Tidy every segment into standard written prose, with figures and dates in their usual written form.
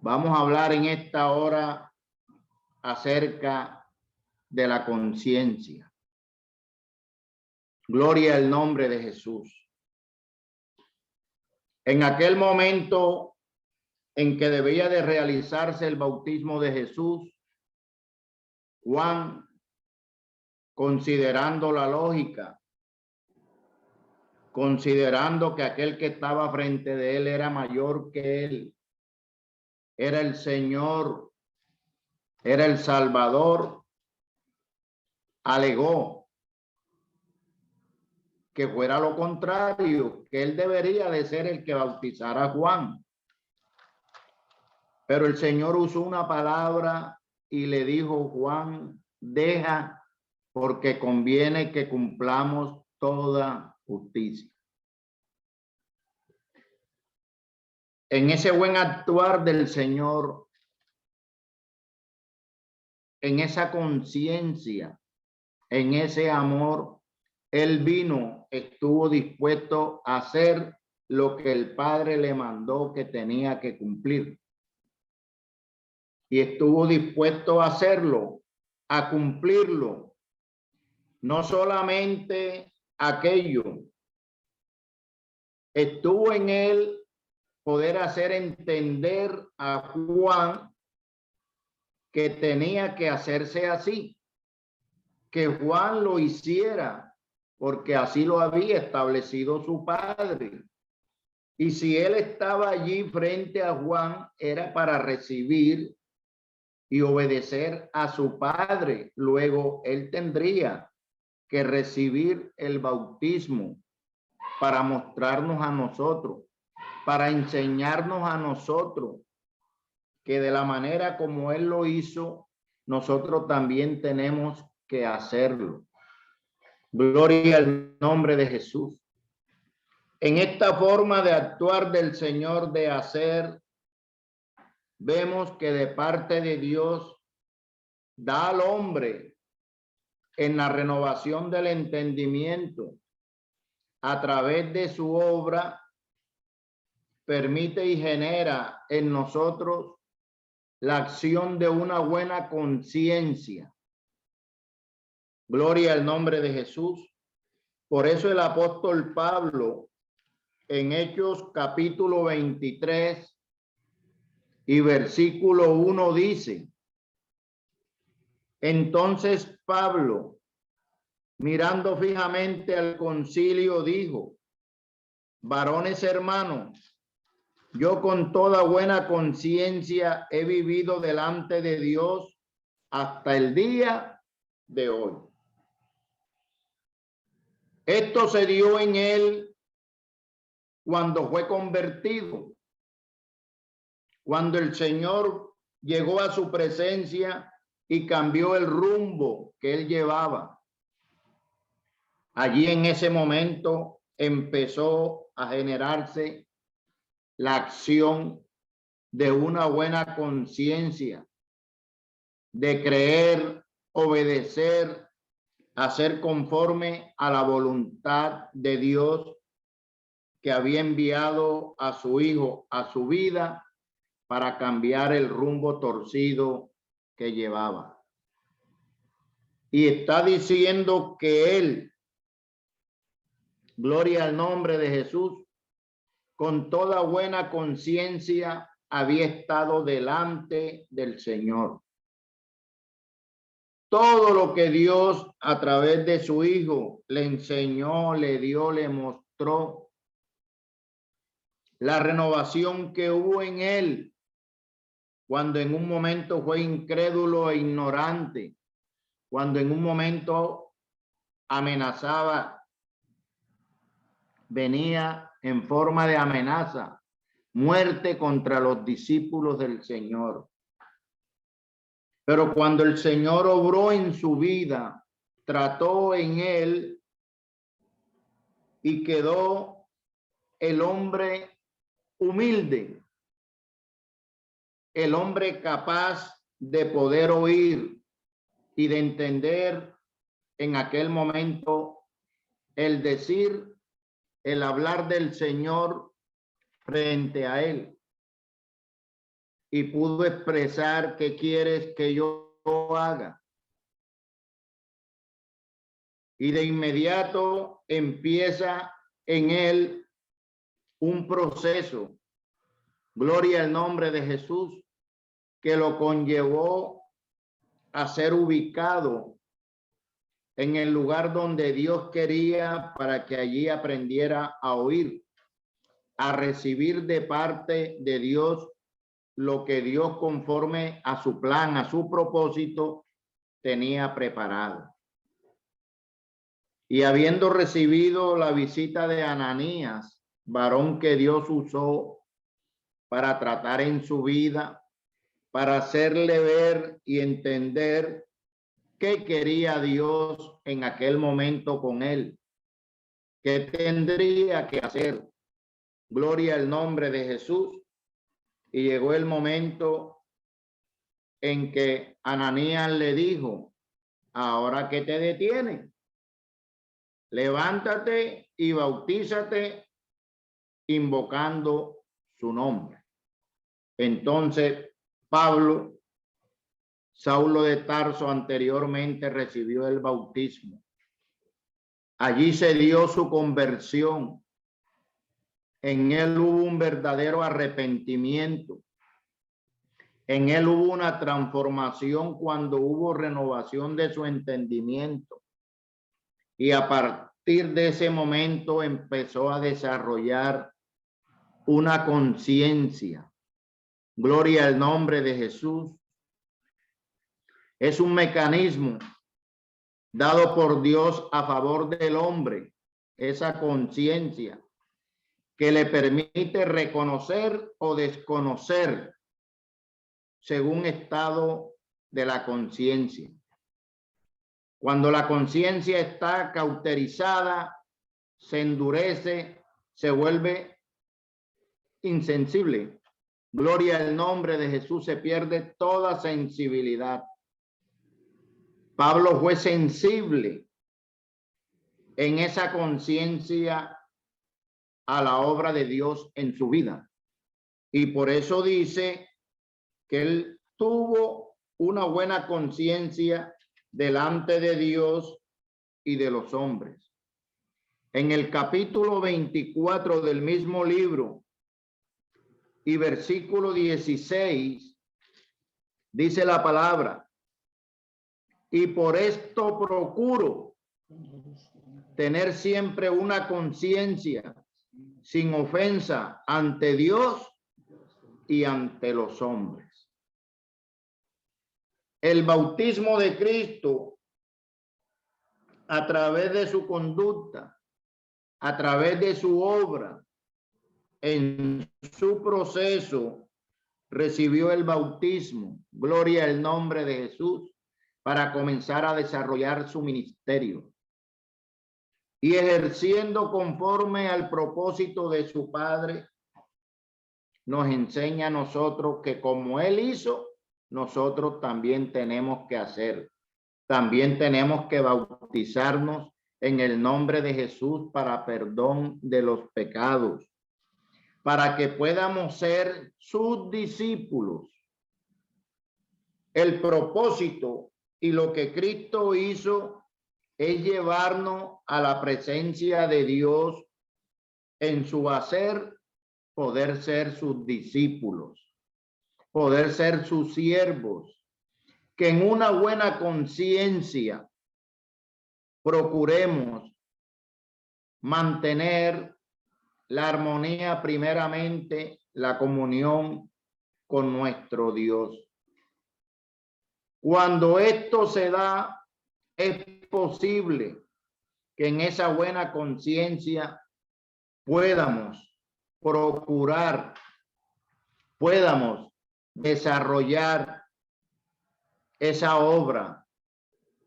Vamos a hablar en esta hora acerca de la conciencia. Gloria al nombre de Jesús. En aquel momento en que debía de realizarse el bautismo de Jesús, Juan, considerando la lógica, considerando que aquel que estaba frente de él era mayor que él, era el Señor, era el Salvador, alegó que fuera lo contrario, que él debería de ser el que bautizara a Juan. Pero el Señor usó una palabra y le dijo: Juan, deja, porque conviene que cumplamos toda justicia. En ese buen actuar del Señor, en esa conciencia, en ese amor, Él vino, estuvo dispuesto a hacer lo que el Padre le mandó que tenía que cumplir. Y estuvo dispuesto a hacerlo, a cumplirlo. No solamente aquello, estuvo en él poder hacer entender a Juan que tenía que hacerse así, que Juan lo hiciera, porque así lo había establecido su padre. Y si él estaba allí frente a Juan, era para recibir y obedecer a su padre. Luego él tendría que recibir el bautismo para mostrarnos a nosotros, para enseñarnos a nosotros que de la manera como él lo hizo, nosotros también tenemos que hacerlo. Gloria al nombre de Jesús. En esta forma de actuar del Señor, de hacer, vemos que de parte de Dios da al hombre en la renovación del entendimiento a través de su obra, permite y genera en nosotros la acción de una buena conciencia. Gloria al nombre de Jesús. Por eso el apóstol Pablo en Hechos capítulo 23 y versículo 1 dice: entonces Pablo, mirando fijamente al concilio, dijo: varones hermanos, yo con toda buena conciencia he vivido delante de Dios hasta el día de hoy. Esto se dio en él cuando fue convertido, cuando el Señor llegó a su presencia y cambió el rumbo que él llevaba. Allí en ese momento empezó a generarse la acción de una buena conciencia, de creer, obedecer, hacer conforme a la voluntad de Dios, que había enviado a su Hijo a su vida para cambiar el rumbo torcido que llevaba. Y está diciendo que él, gloria al nombre de Jesús, con toda buena conciencia había estado delante del Señor. Todo lo que Dios a través de su Hijo le enseñó, le dio, le mostró, la renovación que hubo en él cuando en un momento fue incrédulo e ignorante, cuando en un momento amenazaba, venía en forma de amenaza, muerte contra los discípulos del Señor. Pero cuando el Señor obró en su vida, trató en él y quedó el hombre humilde, el hombre capaz de poder oír y de entender en aquel momento el decir, el hablar del Señor frente a él. y pudo expresar qué quieres que yo haga. Y de inmediato empieza en él un proceso, gloria al nombre de Jesús, que lo conllevó a ser ubicado en el lugar donde Dios quería, para que allí aprendiera a oír, a recibir de parte de Dios lo que Dios, conforme a su plan, a su propósito, tenía preparado. Y habiendo recibido la visita de Ananías, varón que Dios usó para tratar en su vida, para hacerle ver y entender qué quería Dios en aquel momento con él, qué tendría que hacer. Gloria al nombre de Jesús. Y llegó el momento en que Ananías le dijo: ahora, ¿qué te detiene? Levántate y bautízate invocando su nombre. Entonces Pablo, Saulo de Tarso, anteriormente recibió el bautismo. Allí se dio su conversión. En él hubo un verdadero arrepentimiento. En él hubo una transformación cuando hubo renovación de su entendimiento. Y a partir de ese momento empezó a desarrollar una conciencia. Gloria al nombre de Jesús. Es un mecanismo dado por Dios a favor del hombre, esa conciencia que le permite reconocer o desconocer según estado de la conciencia. Cuando la conciencia está cauterizada, se endurece, se vuelve insensible. Gloria al nombre de Jesús, se pierde toda sensibilidad. Pablo fue sensible en esa conciencia a la obra de Dios en su vida. Y por eso dice que él tuvo una buena conciencia delante de Dios y de los hombres. En el capítulo 24 del mismo libro y versículo 16, dice la palabra: y por esto procuro tener siempre una conciencia sin ofensa ante Dios y ante los hombres. El bautismo de Cristo, a través de su conducta, a través de su obra, en su proceso, recibió el bautismo, gloria al nombre de Jesús, para comenzar a desarrollar su ministerio. Y ejerciendo conforme al propósito de su Padre, nos enseña a nosotros que como Él hizo, nosotros también tenemos que hacer. También tenemos que bautizarnos en el nombre de Jesús para perdón de los pecados, para que podamos ser sus discípulos. El propósito y lo que Cristo hizo es llevarnos a la presencia de Dios en su hacer, poder ser sus discípulos, poder ser sus siervos, que en una buena conciencia procuremos mantener la armonía, primeramente la comunión con nuestro Dios. Cuando esto se da, es posible que en esa buena conciencia podamos procurar, podamos desarrollar esa obra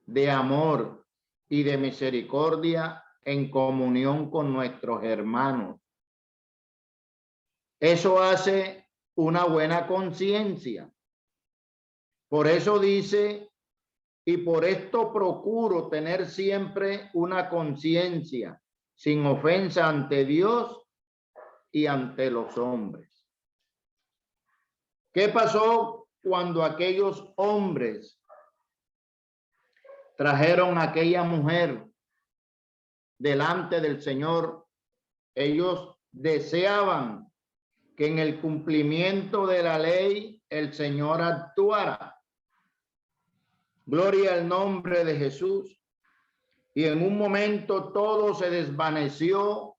de amor y de misericordia en comunión con nuestros hermanos. Eso hace una buena conciencia. Por eso dice: y por esto procuro tener siempre una conciencia sin ofensa ante Dios y ante los hombres. ¿Qué pasó cuando aquellos hombres trajeron a aquella mujer delante del Señor? Ellos deseaban que en el cumplimiento de la ley el Señor actuara. Gloria al nombre de Jesús. Y en un momento todo se desvaneció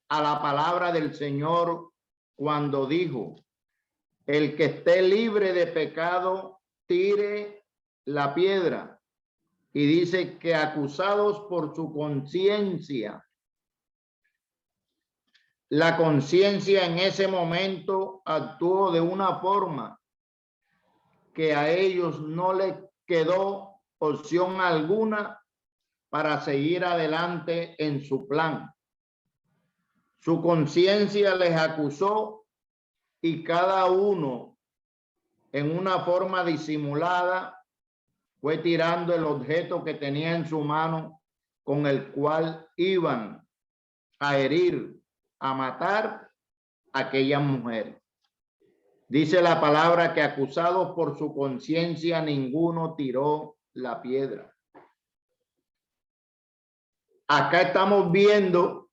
a la palabra del Señor cuando dijo: el que esté libre de pecado, tire la piedra. Y dice que acusados por su conciencia, la conciencia en ese momento actuó de una forma que a ellos no les quedó opción alguna para seguir adelante en su plan. Su conciencia les acusó y cada uno, en una forma disimulada, fue tirando el objeto que tenía en su mano con el cual iban a herir, a matar a aquella mujer. Dice la palabra que acusados por su conciencia, ninguno tiró la piedra. Acá estamos viendo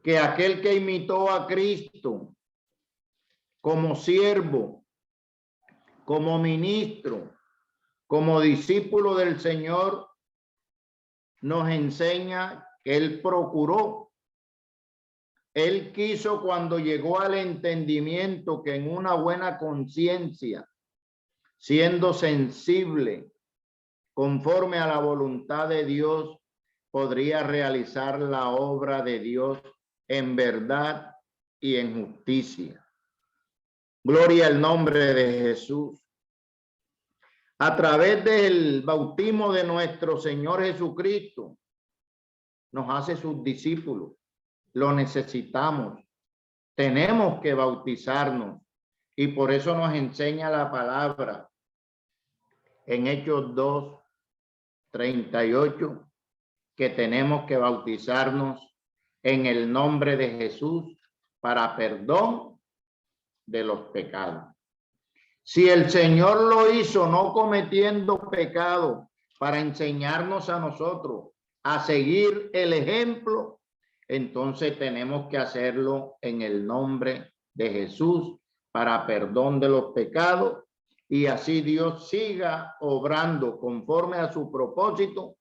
que aquel que imitó a Cristo como siervo, como ministro, como discípulo del Señor, nos enseña que él procuró. Él quiso, cuando llegó al entendimiento, que en una buena conciencia, siendo sensible, conforme a la voluntad de Dios, podría realizar la obra de Dios en verdad y en justicia. Gloria al nombre de Jesús. A través del bautismo de nuestro Señor Jesucristo, nos hace sus discípulos. Lo necesitamos. Tenemos que bautizarnos. Y por eso nos enseña la palabra en Hechos 2:38, que tenemos que bautizarnos en el nombre de Jesús para perdón de los pecados. Si el Señor lo hizo no cometiendo pecado para enseñarnos a nosotros a seguir el ejemplo, entonces tenemos que hacerlo en el nombre de Jesús para perdón de los pecados, y así Dios siga obrando conforme a su propósito,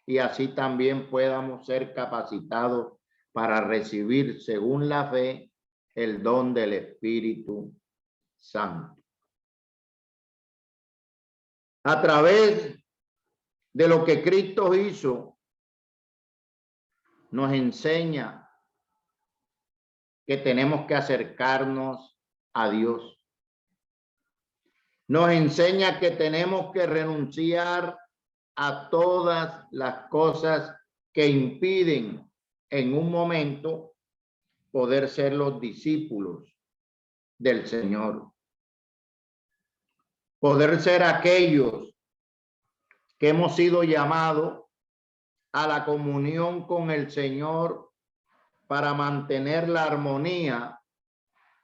y así también podamos ser capacitados para recibir, según la fe, el don del Espíritu Santo. A través de lo que Cristo hizo, nos enseña que tenemos que acercarnos a Dios. Nos enseña que tenemos que renunciar a todas las cosas que impiden en un momento poder ser los discípulos del Señor. Poder ser aquellos que hemos sido llamados a la comunión con el Señor para mantener la armonía,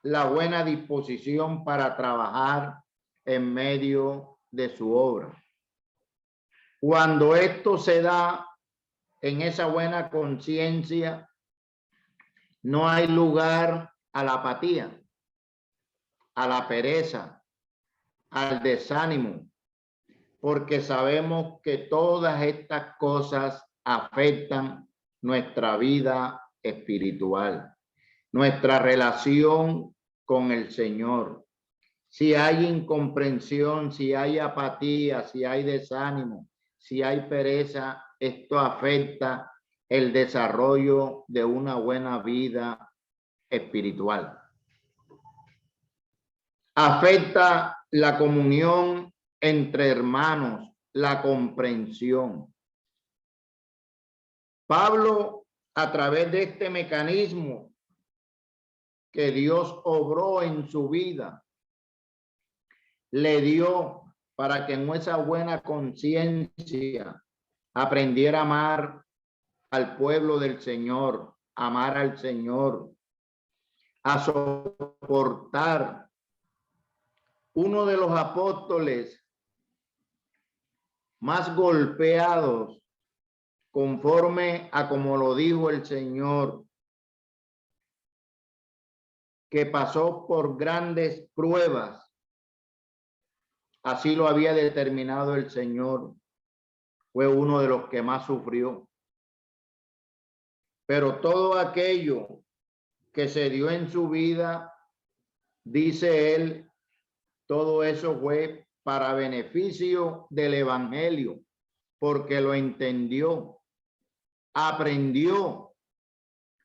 la buena disposición para trabajar en medio de su obra. Cuando esto se da en esa buena conciencia, no hay lugar a la apatía, a la pereza, al desánimo, porque sabemos que todas estas cosas afectan nuestra vida espiritual, nuestra relación con el Señor. Si hay incomprensión, si hay apatía, si hay desánimo, si hay pereza, esto afecta el desarrollo de una buena vida espiritual. Afecta la comunión entre hermanos, la comprensión. Pablo, a través de este mecanismo que Dios obró en su vida, le dio para que en esa buena conciencia aprendiera a amar al pueblo del Señor, amar al Señor, a soportar uno de los apóstoles más golpeados, conforme a como lo dijo el Señor, que pasó por grandes pruebas, así lo había determinado el Señor, fue uno de los que más sufrió. Pero todo aquello que se dio en su vida, dice él, todo eso fue para beneficio del evangelio, porque lo entendió, aprendió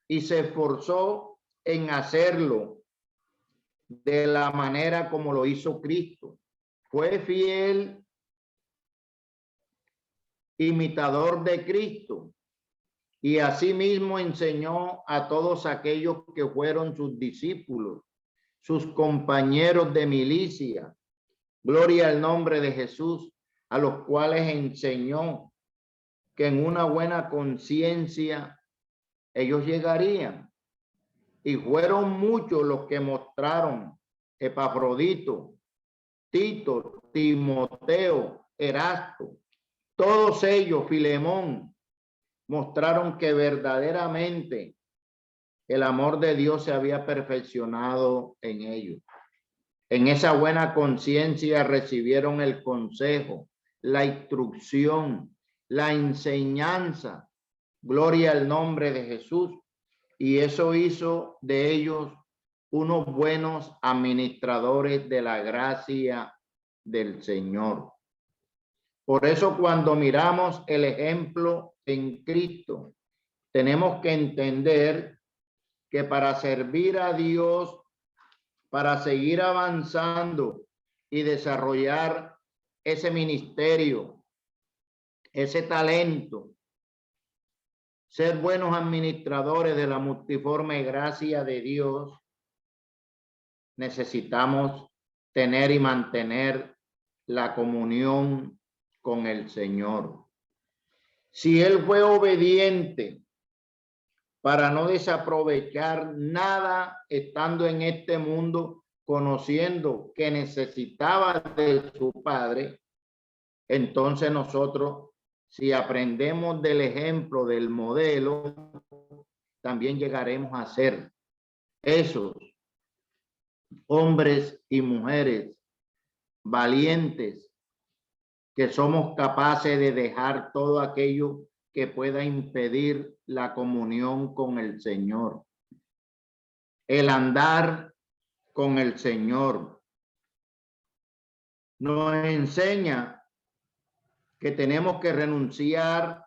y se esforzó en hacerlo de la manera como lo hizo Cristo. Fue fiel imitador de Cristo y asimismo enseñó a todos aquellos que fueron sus discípulos, sus compañeros de milicia. Gloria al nombre de Jesús, a los cuales enseñó que en una buena conciencia ellos llegarían. Y fueron muchos los que mostraron: Epafrodito, Tito, Timoteo, Erasto, todos ellos, Filemón, mostraron que verdaderamente el amor de Dios se había perfeccionado en ellos. En esa buena conciencia recibieron el consejo, la instrucción, la enseñanza. Gloria al nombre de Jesús. Y eso hizo de ellos unos buenos administradores de la gracia del Señor. Por eso cuando miramos el ejemplo en Cristo, tenemos que entender que para servir a Dios, para seguir avanzando y desarrollar ese ministerio, ese talento, ser buenos administradores de la multiforme gracia de Dios, necesitamos tener y mantener la comunión con el Señor. Si Él fue obediente para no desaprovechar nada estando en este mundo, conociendo que necesitaba de su Padre, entonces nosotros, si aprendemos del ejemplo, del modelo, también llegaremos a ser esos hombres y mujeres valientes que somos capaces de dejar todo aquello que pueda impedir la comunión con el Señor, el andar con el Señor. Nos enseña que tenemos que renunciar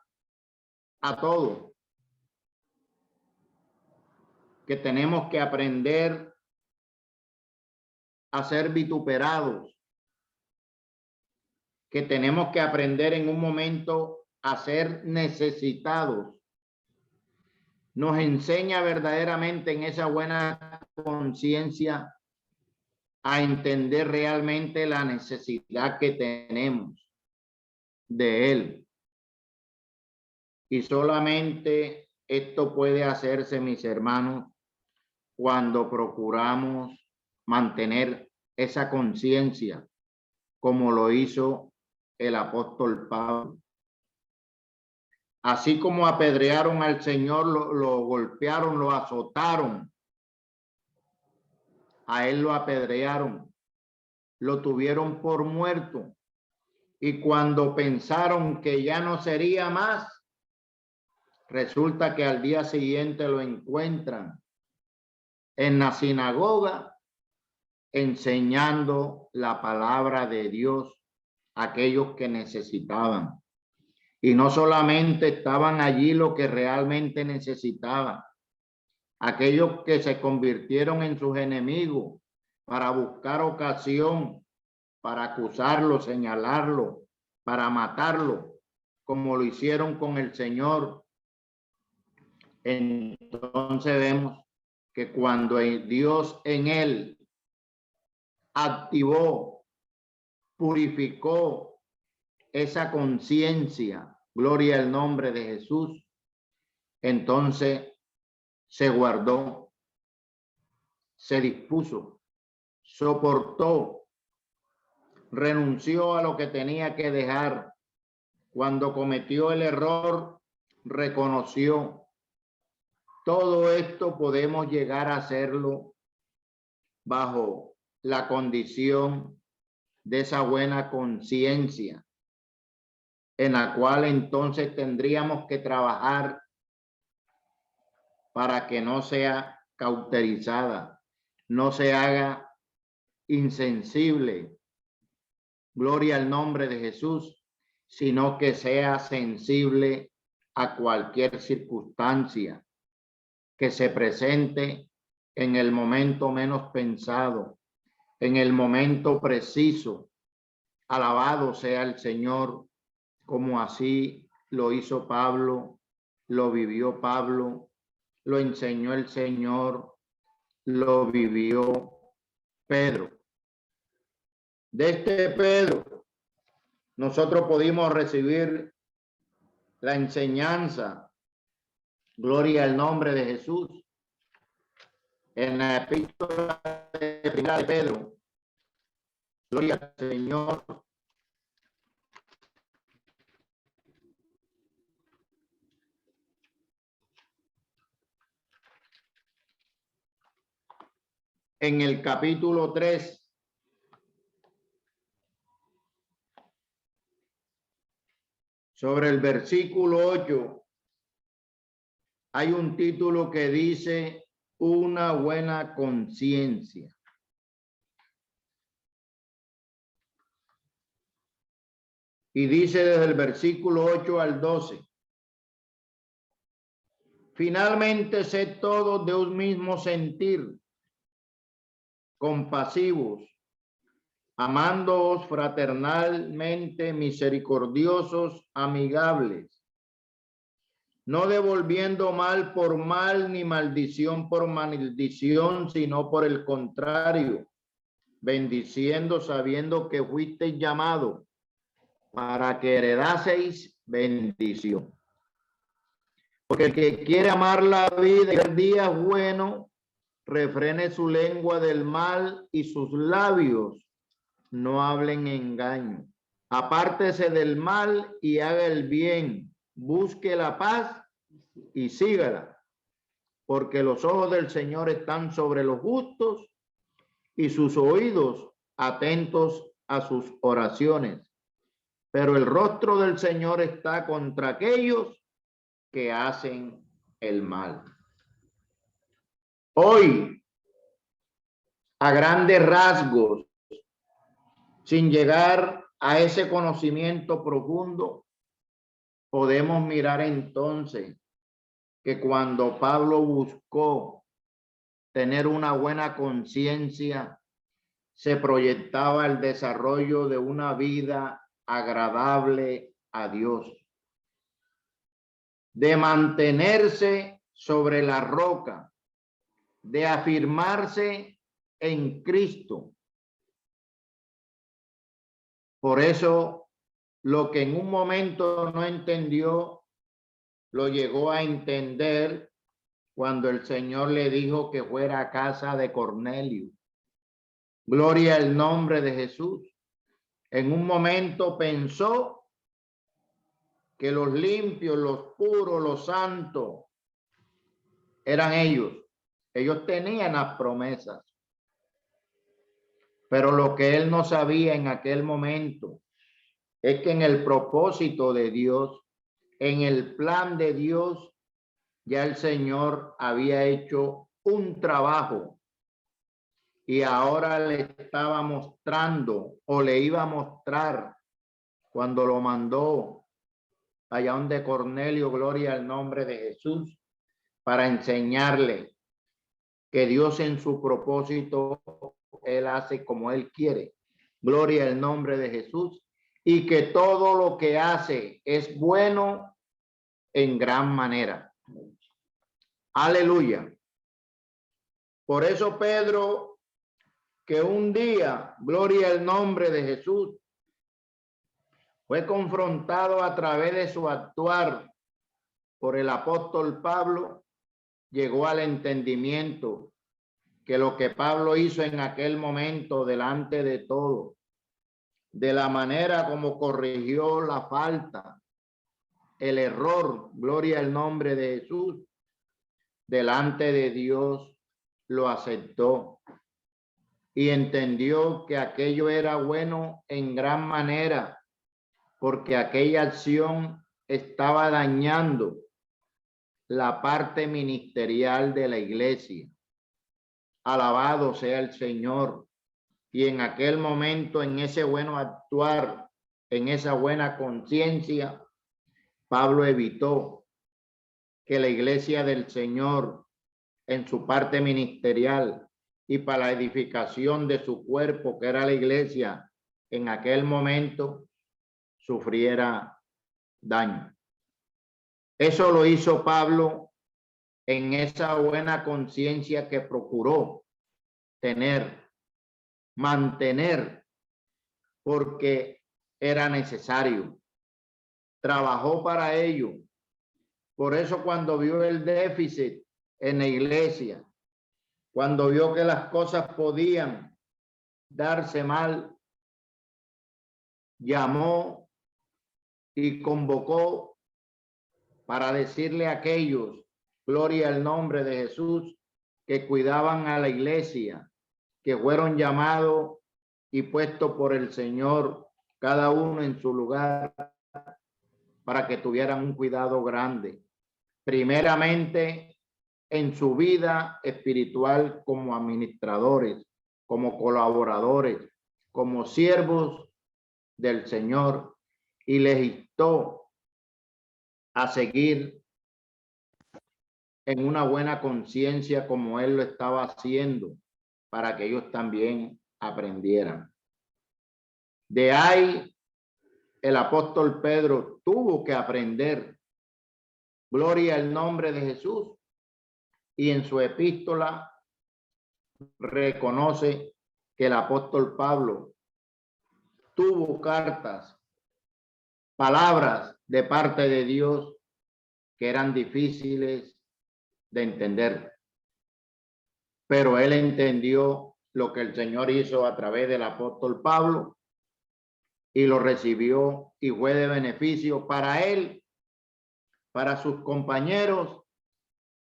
a todo, que tenemos que aprender a ser vituperados, que tenemos que aprender en un momento a ser necesitados. Nos enseña verdaderamente en esa buena conciencia a entender realmente la necesidad que tenemos de Él. Y solamente esto puede hacerse, mis hermanos, cuando procuramos mantener esa conciencia, como lo hizo el apóstol Pablo. Así como apedrearon al Señor, lo golpearon, lo azotaron, a él lo apedrearon, lo tuvieron por muerto. Y cuando pensaron que ya no sería más, resulta que al día siguiente lo encuentran en la sinagoga enseñando la palabra de Dios a aquellos que necesitaban. Y no solamente estaban allí los que realmente necesitaban, aquellos que se convirtieron en sus enemigos para buscar ocasión, para acusarlo, señalarlo, para matarlo, como lo hicieron con el Señor. Entonces vemos que cuando Dios en él activó, purificó esa conciencia, gloria al nombre de Jesús, entonces se guardó, se dispuso, soportó renunció a lo que tenía que dejar. Cuando cometió el error, reconoció. Todo esto podemos llegar a hacerlo bajo la condición de esa buena conciencia, en la cual entonces tendríamos que trabajar para que no sea cauterizada, no se haga insensible, gloria al nombre de Jesús, sino que sea sensible a cualquier circunstancia que se presente en el momento menos pensado, en el momento preciso. Alabado sea el Señor, como así lo hizo Pablo, lo vivió Pablo, lo enseñó el Señor, lo vivió Pedro. De este Pedro, nosotros pudimos recibir la enseñanza, gloria al nombre de Jesús, en la epístola de Primera de Pedro. Gloria al Señor. En el capítulo 3, sobre el versículo 8, hay un título que dice una buena conciencia. Y dice desde el versículo 8 al 12. Finalmente, sed todos de un mismo sentir, compasivos, amándoos fraternalmente, misericordiosos, amigables, no devolviendo mal por mal ni maldición por maldición, sino por el contrario, bendiciendo, sabiendo que fuisteis llamados para que heredaseis bendición. Porque el que quiere amar la vida y el día bueno, refrene su lengua del mal y sus labios no hablen engaño. Apártese del mal y haga el bien, busque la paz y sígala, porque los ojos del Señor están sobre los justos y sus oídos atentos a sus oraciones. Pero el rostro del Señor está contra aquellos que hacen el mal. Hoy, a grandes rasgos, sin llegar a ese conocimiento profundo, podemos mirar entonces que cuando Pablo buscó tener una buena conciencia, se proyectaba el desarrollo de una vida agradable a Dios, de mantenerse sobre la roca, de afirmarse en Cristo. Por eso, lo que en un momento no entendió, lo llegó a entender cuando el Señor le dijo que fuera a casa de Cornelio. Gloria al nombre de Jesús. En un momento pensó que los limpios, los puros, los santos eran ellos. Ellos tenían las promesas. Pero lo que él no sabía en aquel momento es que en el propósito de Dios, en el plan de Dios, ya el Señor había hecho un trabajo y ahora le estaba mostrando o le iba a mostrar cuando lo mandó allá donde Cornelio, gloria al nombre de Jesús, para enseñarle que Dios en su propósito, Él hace como Él quiere. Gloria al nombre de Jesús. Y que todo lo que hace es bueno en gran manera. Aleluya. Por eso Pedro, que un día, gloria al nombre de Jesús, fue confrontado a través de su actuar por el apóstol Pablo, llegó al entendimiento que lo que Pablo hizo en aquel momento delante de todo de la manera como corrigió la falta, el error, gloria al nombre de Jesús, delante de Dios lo aceptó y entendió que aquello era bueno en gran manera, porque aquella acción estaba dañando la parte ministerial de la iglesia. Alabado sea el Señor. Y en aquel momento, en ese bueno actuar, en esa buena conciencia, Pablo evitó que la iglesia del Señor, en su parte ministerial y para la edificación de su cuerpo, que era la iglesia, en aquel momento sufriera daño. Eso lo hizo Pablo en esa buena conciencia que procuró tener, mantener, porque era necesario. Trabajó para ello. Por eso cuando vio el déficit en la iglesia, cuando vio que las cosas podían darse mal, llamó y convocó para decirle a aquellos, gloria al nombre de Jesús, que cuidaban a la iglesia, que fueron llamados y puestos por el Señor, cada uno en su lugar, para que tuvieran un cuidado grande. Primeramente, en su vida espiritual como administradores, como colaboradores, como siervos del Señor, y les instó a seguir en una buena conciencia como él lo estaba haciendo, para que ellos también aprendieran. De ahí el apóstol Pedro tuvo que aprender, gloria al nombre de Jesús, y en su epístola reconoce que el apóstol Pablo tuvo cartas, palabras de parte de Dios que eran difíciles de entender. Pero él entendió lo que el Señor hizo a través del apóstol Pablo y lo recibió y fue de beneficio para él, para sus compañeros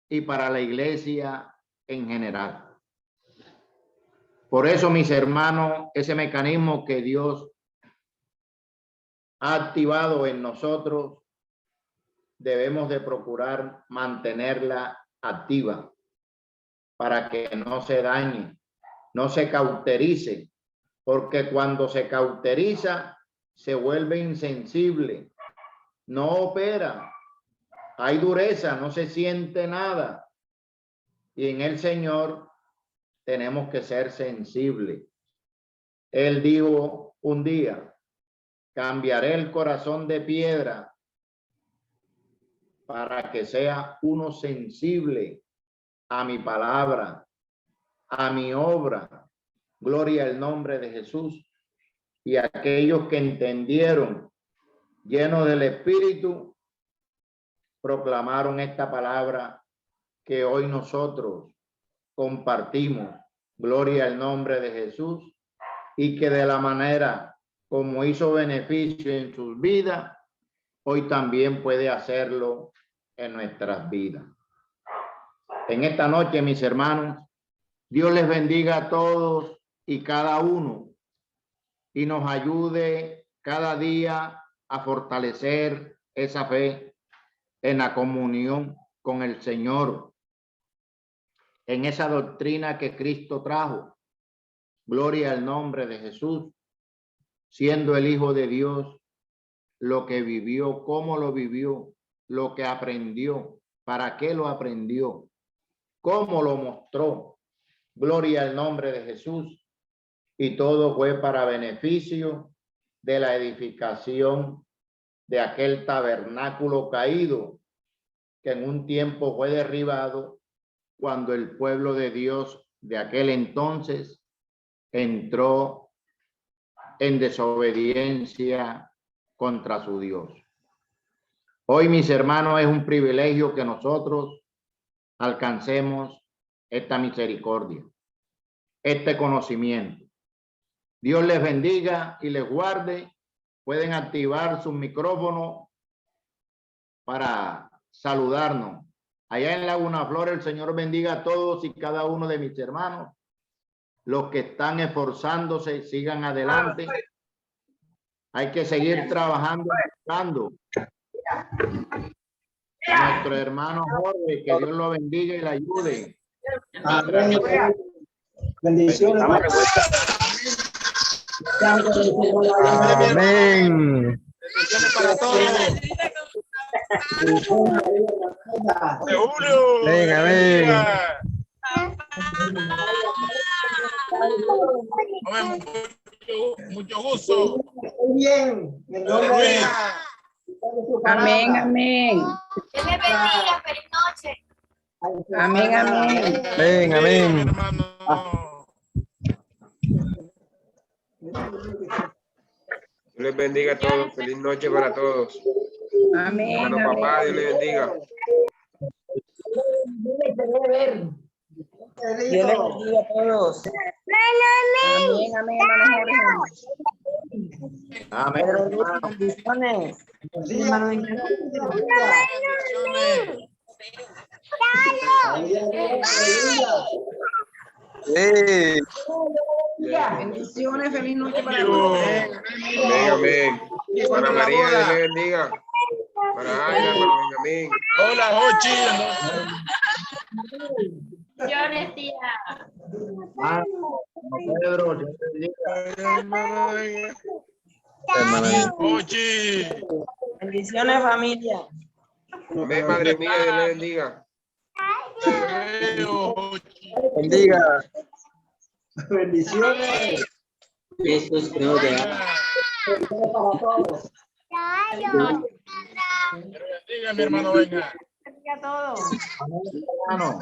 y para la iglesia en general. Por eso, mis hermanos, ese mecanismo que Dios ha activado en nosotros, debemos de procurar mantenerla activa para que no se dañe, no se cauterice, porque cuando se cauteriza se vuelve insensible, no opera, hay dureza, no se siente nada. Y en el Señor tenemos que ser sensibles. Él dijo un día, cambiaré el corazón de piedra para que sea uno sensible a mi palabra, a mi obra. Gloria al nombre de Jesús. Y aquellos que entendieron, llenos del Espíritu, proclamaron esta palabra que hoy nosotros compartimos. Gloria al nombre de Jesús. Y que de la manera como hizo beneficio en sus vidas, hoy también puede hacerlo en nuestras vidas. En esta noche, mis hermanos, Dios les bendiga a todos y cada uno y nos ayude cada día a fortalecer esa fe en la comunión con el Señor, en esa doctrina que Cristo trajo. Gloria al nombre de Jesús, siendo el Hijo de Dios, lo que vivió, cómo lo vivió, lo que aprendió, para qué lo aprendió, cómo lo mostró. Gloria al nombre de Jesús. Y todo fue para beneficio de la edificación de aquel tabernáculo caído que en un tiempo fue derribado cuando el pueblo de Dios de aquel entonces entró en desobediencia contra su Dios. Hoy, mis hermanos, es un privilegio que nosotros alcancemos esta misericordia, este conocimiento. Dios les bendiga y les guarde. Pueden activar su micrófono para saludarnos. Allá en Laguna Flor, el Señor bendiga a todos y cada uno de mis hermanos. Los que están esforzándose, sigan adelante. Hay que seguir trabajando, buscando. Nuestro hermano Jorge, que Dios lo bendiga y le ayude. Amén. Bendiciones. Amén. Bendiciones para todos. Julio. Amén, amén. Mucho gusto. Muy bien. Amén, amén. Dios les bendiga, feliz noche. Amén, amén. Amén, amén. Hermano. Dios les bendiga a todos. Feliz noche para todos. Amén, Hermano papá, Dios amén. les bendiga. Dios les bendiga a todos. Amén, amén, hermano Jorge. Amén. Bendiciones. Sí. Bendiciones, feliz noche para todos. Amén, amén. Para María, Dios les bendiga. Para Aida, para Benjamín. Hola, Jochi. Bendiciones, tía. Pedro, Dios te bendiga. Hermano. Jochi. Bendiciones, familia. Amén, madre mía, Dios les bendiga. Te veo, Jochi. Bendiga. Bendiciones. Jesús, creo que Dios bendiga, mi hermano, venga. A todos. Hermano.